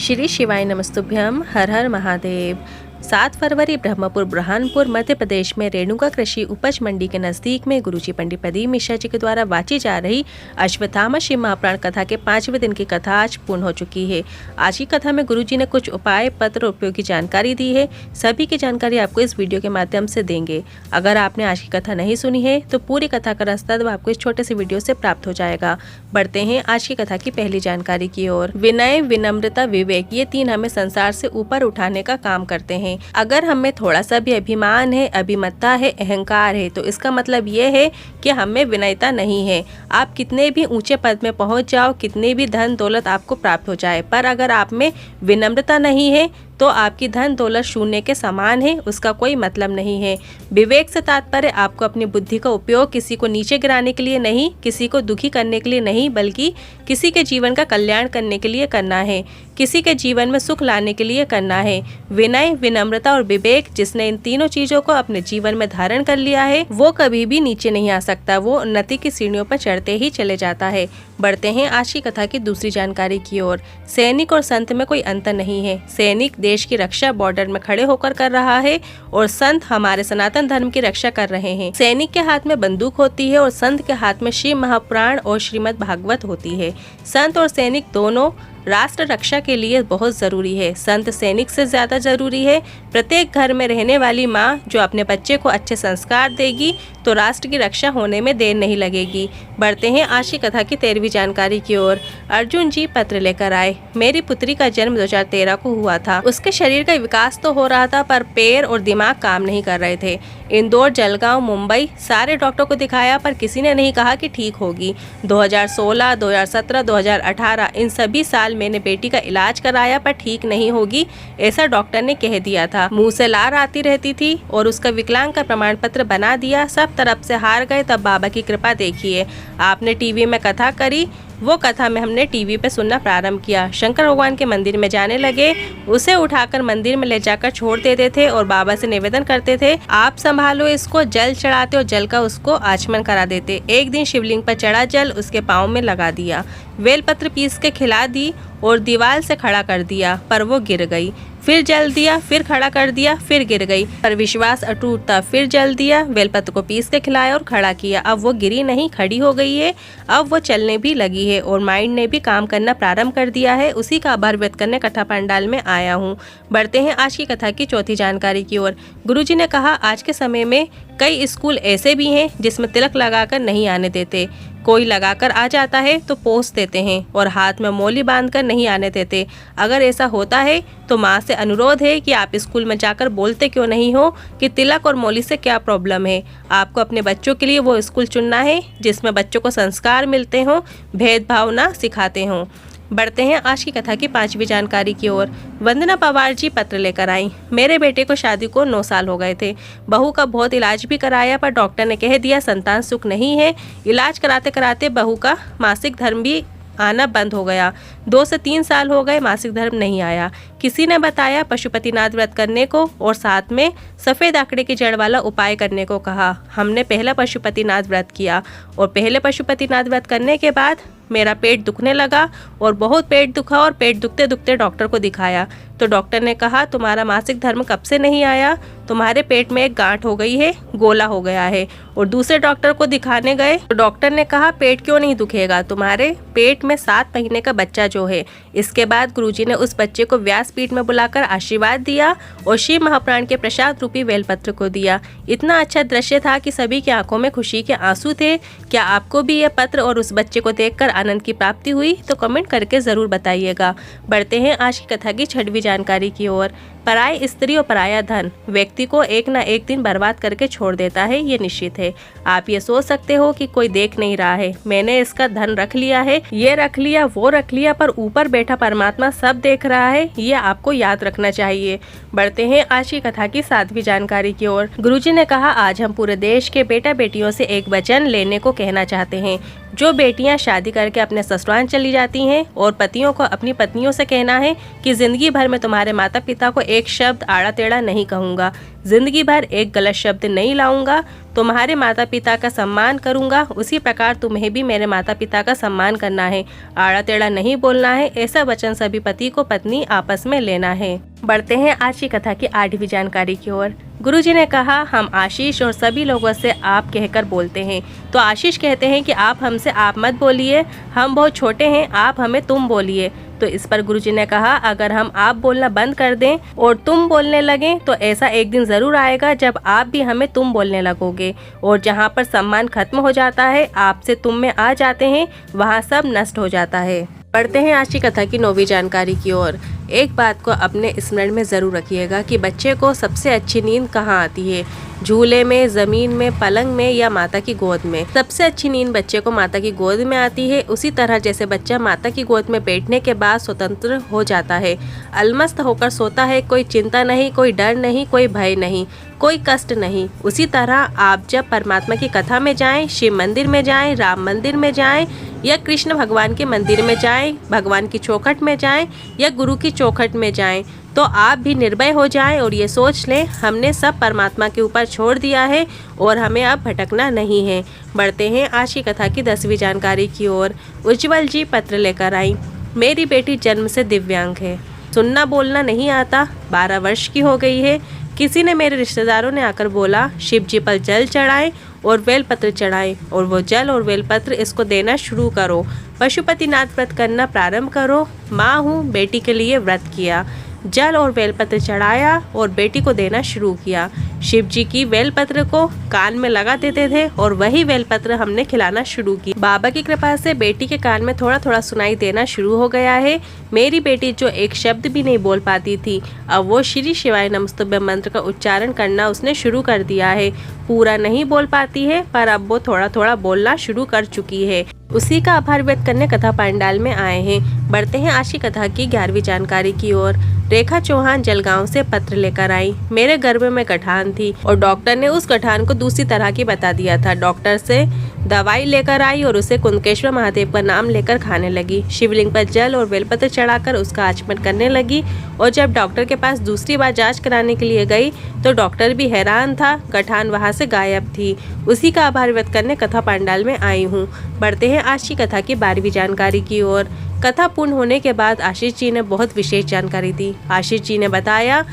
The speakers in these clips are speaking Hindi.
श्री शिवाय नमस्तुभ्यम। हर हर महादेव। 7 फरवरी ब्रह्मपुर बुरहानपुर मध्य प्रदेश में रेणुका कृषि उपज मंडी के नजदीक में गुरुजी पंडित प्रदीप मिश्रा जी के द्वारा वाची जा रही अश्वत्थामा शिव महापुराण कथा के 5वें दिन की कथा आज पूर्ण हो चुकी है। आज की कथा में गुरुजी ने कुछ उपाय पत्र और उपयोगी जानकारी दी है। सभी की जानकारी आपको इस वीडियो के माध्यम से देंगे। अगर आपने आज की कथा नहीं सुनी है तो पूरी कथा का रसद आपको इस छोटे से वीडियो से प्राप्त हो जाएगा। बढ़ते हैं आज की कथा की पहली जानकारी की ओर। विनय, विनम्रता, विवेक, ये 3 हमें संसार से ऊपर उठाने का काम करते हैं। अगर हमें थोड़ा सा भी अभिमान है, अभिमतता है, अहंकार है तो इसका मतलब ये है कि हमें विनयता नहीं है। आप कितने भी ऊंचे पद में पहुंच जाओ, कितने भी धन दौलत आपको प्राप्त हो जाए, पर अगर आप में विनम्रता नहीं है तो आपकी धन दौलत शून्य के समान है, उसका कोई मतलब नहीं है। विवेक से तात्पर्य आपको अपनी बुद्धि का उपयोग किसी को नीचे गिराने के लिए नहीं, किसी को दुखी करने के लिए नहीं, बल्कि किसी के जीवन का कल्याण करने के लिए करना है, किसी के जीवन में सुख लाने के लिए करना है। विनय, विनम्रता और विवेक, जिसने इन तीनों चीजों को अपने जीवन में धारण कर लिया है वो कभी भी नीचे नहीं आ सकता, वो उन्नति की सीढ़ियों पर चढ़ते ही चले जाता है। बढ़ते हैं आज की कथा की दूसरी जानकारी की ओर। सैनिक और संत में कोई अंतर नहीं है। सैनिक देश की रक्षा बॉर्डर में खड़े होकर कर रहा है और संत हमारे सनातन धर्म की रक्षा कर रहे हैं। सैनिक के हाथ में बंदूक होती है और संत के हाथ में शिव महापुराण और श्रीमद् भागवत होती है। संत और सैनिक दोनों राष्ट्र रक्षा के लिए बहुत जरूरी है। संत सैनिक से ज्यादा जरूरी है। प्रत्येक घर में रहने वाली माँ जो अपने बच्चे को अच्छे संस्कार देगी तो राष्ट्र की रक्षा होने में देर नहीं लगेगी। बढ़ते हैं आज की कथा की 13वीं जानकारी की ओर। अर्जुन जी पत्र लेकर आए। मेरी पुत्री का जन्म 2013 को हुआ था। उसके शरीर का विकास तो हो रहा था पर पैर और दिमाग काम नहीं कर रहे थे। इंदौर, जलगांव, मुंबई सारे डॉक्टर को दिखाया पर किसी ने नहीं कहा कि ठीक होगी। 2016, 2017, 2018 इन सभी साल मैंने बेटी का इलाज कराया पर ठीक नहीं होगी, ऐसा डॉक्टर ने कह दिया था। मुंह से लार आती रहती थी और उसका विकलांग का प्रमाण पत्र बना दिया। सब तरफ से हार गए। तब बाबा की कृपा देखिए, आपने टीवी में कथा करी, वो कथा में हमने टीवी पे सुनना प्रारंभ किया। शंकर भगवान के मंदिर में जाने लगे। उसे उठाकर मंदिर में ले जाकर छोड़ देते थे और बाबा से निवेदन करते थे आप संभालो इसको। जल चढ़ाते और जल का उसको आचमन करा देते। एक दिन शिवलिंग पर चढ़ा जल उसके पाँव में लगा दिया। बेलपत्र पीस के खिला दी और दीवार से खड़ा कर दिया पर वो गिर गई। फिर जल दिया, फिर खड़ा कर दिया, फिर गिर गई पर विश्वास अटूट था। फिर जल दिया, बेलपत्र को पीस के खिलाया और खड़ा किया। अब वो गिरी नहीं, खड़ी हो गई है। अब वो चलने भी लगी है और माइंड ने भी काम करना प्रारंभ कर दिया है। उसी का आभार व्यक्त करने कथा पंडाल में आया हूँ। बढ़ते हैं आज की कथा की चौथी जानकारी की ओर। गुरुजी ने कहा आज के समय में कई स्कूल ऐसे भी हैं जिसमें तिलक लगाकर नहीं आने देते। कोई लगाकर आ जाता है तो पोस देते हैं और हाथ में मौली बांधकर नहीं आने देते। अगर ऐसा होता है तो माँ से अनुरोध है कि आप स्कूल में जाकर बोलते क्यों नहीं हो कि तिलक और मौली से क्या प्रॉब्लम है। आपको अपने बच्चों के लिए वो स्कूल चुनना है जिसमें बच्चों को संस्कार मिलते हों, भेदभाव ना सिखाते हों। बढ़ते हैं आज की कथा की 5वीं जानकारी की ओर। वंदना पवार जी पत्र लेकर आई। मेरे बेटे को शादी को 9 साल हो गए थे। बहू का बहुत इलाज भी कराया पर डॉक्टर ने कह दिया संतान सुख नहीं है। इलाज कराते कराते बहू का मासिक धर्म भी आना बंद हो गया। 2 से 3 साल हो गए मासिक धर्म नहीं आया। किसी ने बताया पशुपतिनाथ व्रत करने को और साथ में सफ़ेद आंकड़े की जड़ वाला उपाय करने को कहा। हमने पहला पशुपतिनाथ व्रत किया और पहले पशुपतिनाथ व्रत करने के बाद मेरा पेट दुखने लगा और बहुत पेट दुखा और पेट दुखते दुखते डॉक्टर को दिखाया तो डॉक्टर ने कहा तुम्हारा मासिक धर्म कब से नहीं आया, तुम्हारे पेट में एक गांठ हो गई है, गोला हो गया है। और दूसरे डॉक्टर को दिखाने गए तो डॉक्टर ने कहा पेट क्यों नहीं दुखेगा, तुम्हारे पेट में 7 महीने का बच्चा जो है। इसके बाद गुरुजी ने उस बच्चे को व्यासपीठ में बुलाकर आशीर्वाद दिया और शिव महापुराण के प्रसाद रूपी बेलपत्र को दिया। इतना अच्छा दृश्य था कि सभी की आंखों में खुशी के आंसू थे। क्या आपको भी यह पत्र और उस बच्चे को देखकर आनंद की प्राप्ति हुई तो कमेंट करके जरूर बताइएगा। बढ़ते हैं आज की कथा की 6वीं जानकारी की ओर। पराई स्त्री और पराया धन व्यक्ति को एक न एक दिन बर्बाद करके छोड़ देता है, ये निश्चित है। आप ये सोच सकते हो कि कोई देख नहीं रहा है, मैंने इसका धन रख लिया है, ये रख लिया, वो रख लिया, पर ऊपर बैठा परमात्मा सब देख रहा है, ये आपको याद रखना चाहिए। बढ़ते हैं आज की कथा की 7वीं जानकारी की ओर। गुरुजी ने कहा आज हम पूरे देश के बेटा बेटियों से एक वचन लेने को कहना चाहते हैं। जो बेटियां शादी करके अपने ससुराल चली जाती हैं और पतियों को अपनी पत्नियों से कहना है कि जिंदगी भर में तुम्हारे माता पिता को एक शब्द आड़ा टेढ़ा नहीं कहूँगा, जिंदगी भर एक गलत शब्द नहीं लाऊंगा, तुम्हारे माता पिता का सम्मान करूंगा, उसी प्रकार तुम्हें भी मेरे माता पिता का सम्मान करना है, आड़ा टेढ़ा नहीं बोलना है। ऐसा वचन सभी पति को पत्नी आपस में लेना है। बढ़ते हैं आज की कथा की 8वीं जानकारी की ओर। गुरुजी ने कहा, हम आशीष और सभी लोगों से आप कहकर बोलते हैं। तो आशीष कहते हैं कि आप हमसे आप मत बोलिए, हम बहुत छोटे हैं, आप हमें तुम बोलिए। तो इस पर गुरुजी ने कहा, अगर हम आप बोलना बंद कर दें और तुम बोलने लगें तो ऐसा एक दिन जरूर आएगा जब आप भी हमें तुम बोलने लगोगे, और जहाँ पर सम्मान खत्म हो जाता है, आपसे तुम में आ जाते हैं, वहाँ सब नष्ट हो जाता है। पढ़ते हैं आज की कथा की 9वीं जानकारी की ओर। एक बात को अपने स्मरण में ज़रूर रखिएगा कि बच्चे को सबसे अच्छी नींद कहाँ आती है, झूले में, ज़मीन में, पलंग में या माता की गोद में। सबसे अच्छी नींद बच्चे को माता की गोद में आती है। उसी तरह जैसे बच्चा माता की गोद में बैठने के बाद स्वतंत्र हो जाता है, अलमस्त होकर सोता है, कोई चिंता नहीं, कोई डर नहीं, कोई भय नहीं, कोई कष्ट नहीं। उसी तरह आप जब परमात्मा की कथा में जाएं, शिव मंदिर में जाएं, राम मंदिर में जाएं या कृष्ण भगवान के मंदिर में जाएं, भगवान की चौखट में जाएं या गुरु की चौखट में जाएं, तो आप भी निर्भय हो जाएं और ये सोच लें, हमने सब परमात्मा के ऊपर छोड़ दिया है और हमें अब भटकना नहीं है। बढ़ते हैं आज की कथा की 10वीं जानकारी की ओर। उज्जवल जी पत्र लेकर आई। मेरी बेटी जन्म से दिव्यांग है, सुनना बोलना नहीं आता, 12 वर्ष की हो गई है। किसी ने, मेरे रिश्तेदारों ने आकर बोला, शिव जी पर जल चढ़ाएं और बेलपत्र चढ़ाएं, और वो जल और बेलपत्र इसको देना शुरू करो, पशुपतिनाथ व्रत करना प्रारंभ करो। माँ हूँ, बेटी के लिए व्रत किया, जल और बेलपत्र चढ़ाया और बेटी को देना शुरू किया। शिव जी की बेलपत्र को कान में लगा देते थे और वही बेलपत्र हमने खिलाना शुरू की। बाबा की कृपा से बेटी के कान में थोड़ा थोड़ा सुनाई देना शुरू हो गया है। मेरी बेटी जो एक शब्द भी नहीं बोल पाती थी, अब वो श्री शिवाय नमस्तुभ्यम मंत्र का उच्चारण करना उसने शुरू कर दिया है। पूरा नहीं बोल पाती है पर अब वो थोड़ा थोड़ा बोलना शुरू कर चुकी है। उसी का आभार व्यक्त करने कथा पंडाल में आए हैं। बढ़ते हैं आज की कथा की 11वीं जानकारी की ओर। रेखा चौहान जलगांव से पत्र लेकर आई। मेरे गर्भ में गठान थी और डॉक्टर ने उस गठान को दूसरी तरह की बता दिया था। डॉक्टर से दवाई लेकर आई और उसे कुंदकेश्वर महादेव का नाम लेकर खाने लगी। शिवलिंग पर जल और बेलपत्र चढ़ाकर उसका आचमन करने लगी, और जब डॉक्टर के पास दूसरी बार जांच कराने के लिए गई तो डॉक्टर भी हैरान था, गठान वहां से गायब थी। उसी का आभार व्यक्त करने कथा पंडाल में आई हूँ। बढ़ते हैं आज की कथा की 12वीं जानकारी की ओर। कथा पूर्ण होने के बाद आशीष जी ने बहुत विशेष जानकारी दी। आशीष जी ने बताया,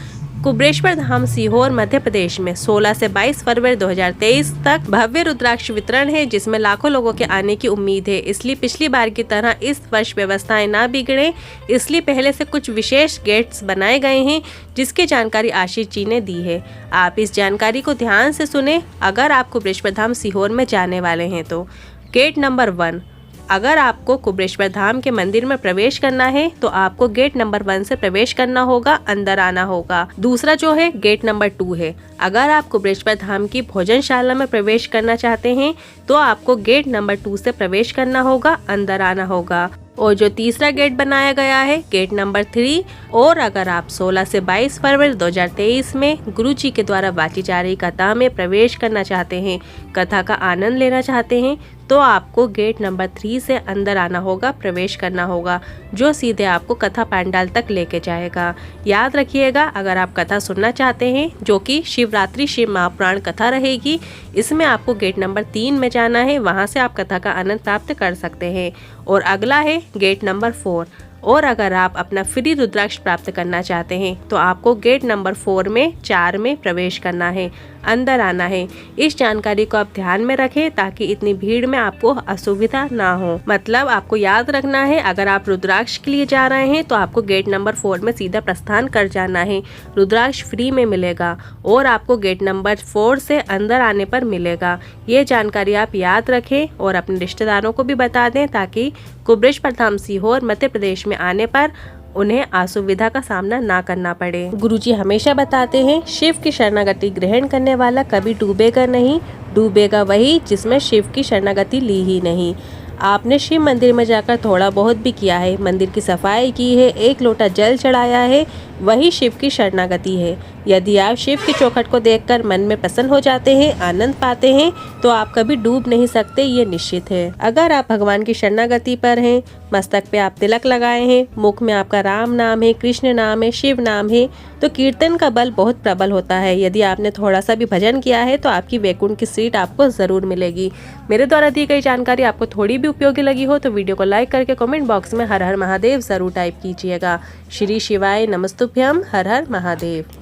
कुबरेश्वर धाम सीहोर मध्य प्रदेश में 16 से 22 फरवरी 2023 तक भव्य रुद्राक्ष वितरण है, जिसमें लाखों लोगों के आने की उम्मीद है। इसलिए पिछली बार की तरह इस वर्ष व्यवस्थाएं ना बिगड़े, इसलिए पहले से कुछ विशेष गेट्स बनाए गए हैं, जिसकी जानकारी आशीष जी ने दी है। आप इस जानकारी को ध्यान से सुने। अगर आप कुबरेश्वर धाम सीहोर में जाने वाले हैं तो गेट नंबर 1, अगर आपको कुबरेश्वर धाम के मंदिर में प्रवेश करना है तो आपको गेट नंबर 1 से प्रवेश करना होगा, अंदर आना होगा। दूसरा जो है गेट नंबर 2 है। अगर आप कुबरेश्वर धाम की भोजनशाला में प्रवेश करना चाहते हैं तो आपको गेट नंबर 2 से प्रवेश करना होगा, अंदर आना होगा। और जो तीसरा गेट बनाया गया है गेट नंबर 3। और अगर आप 16 से 22 फरवरी 2023 में गुरु जी के द्वारा बांटी जा रही कथा में प्रवेश करना चाहते हैं, कथा का आनंद लेना चाहते हैं, तो आपको गेट नंबर 3 से अंदर आना होगा, प्रवेश करना होगा, जो सीधे आपको कथा पंडाल तक लेके जाएगा। याद रखिएगा, अगर आप कथा सुनना चाहते हैं, जो कि शिवरात्रि शिव महापुराण कथा रहेगी, इसमें आपको गेट नंबर 3 में जाना है, वहां से आप कथा का आनंद प्राप्त कर सकते हैं। और अगला है गेट नंबर 4। और अगर आप अपना फ्री रुद्राक्ष प्राप्त करना चाहते हैं तो आपको गेट नंबर 4 में 4 में प्रवेश करना है, अंदर आना है। इस जानकारी को आप ध्यान में रखें ताकि इतनी भीड़ में आपको असुविधा ना हो। मतलब आपको याद रखना है, अगर आप रुद्राक्ष के लिए जा रहे हैं तो आपको गेट नंबर 4 में सीधा प्रस्थान कर जाना है। रुद्राक्ष फ्री में मिलेगा और आपको गेट नंबर 4 से अंदर आने पर मिलेगा। ये जानकारी आप याद रखें और अपने रिश्तेदारों को भी बता दें ताकि कुबरेश्वर धाम सीहोर मध्य प्रदेश में आने पर उन्हें असुविधा का सामना ना करना पड़े। गुरुजी हमेशा बताते हैं, शिव की शरणागति ग्रहण करने वाला कभी डूबेगा नहीं, डूबेगा वही जिसमें शिव की शरणागति ली ही नहीं। आपने शिव मंदिर में जाकर थोड़ा बहुत भी किया है, मंदिर की सफाई की है, 1 लोटा जल चढ़ाया है, वही शिव की शरणागति है। यदि आप शिव की चौखट को देखकर मन में प्रसन्न हो जाते हैं, आनंद पाते हैं, तो आप कभी डूब नहीं सकते, ये निश्चित है। अगर आप भगवान की शरणागति पर हैं, मस्तक पे आप तिलक लगाए हैं, मुख में आपका राम नाम है, कृष्ण नाम है, शिव नाम है, तो कीर्तन का बल बहुत प्रबल होता है। यदि आपने थोड़ा सा भी भजन किया है तो आपकी वैकुंठ की सीट आपको ज़रूर मिलेगी। मेरे द्वारा दी गई जानकारी आपको थोड़ी भी उपयोगी लगी हो तो वीडियो को लाइक करके कमेंट बॉक्स में हर हर महादेव ज़रूर टाइप कीजिएगा। श्री शिवाय नमस्तुभ्यम। हर हर महादेव।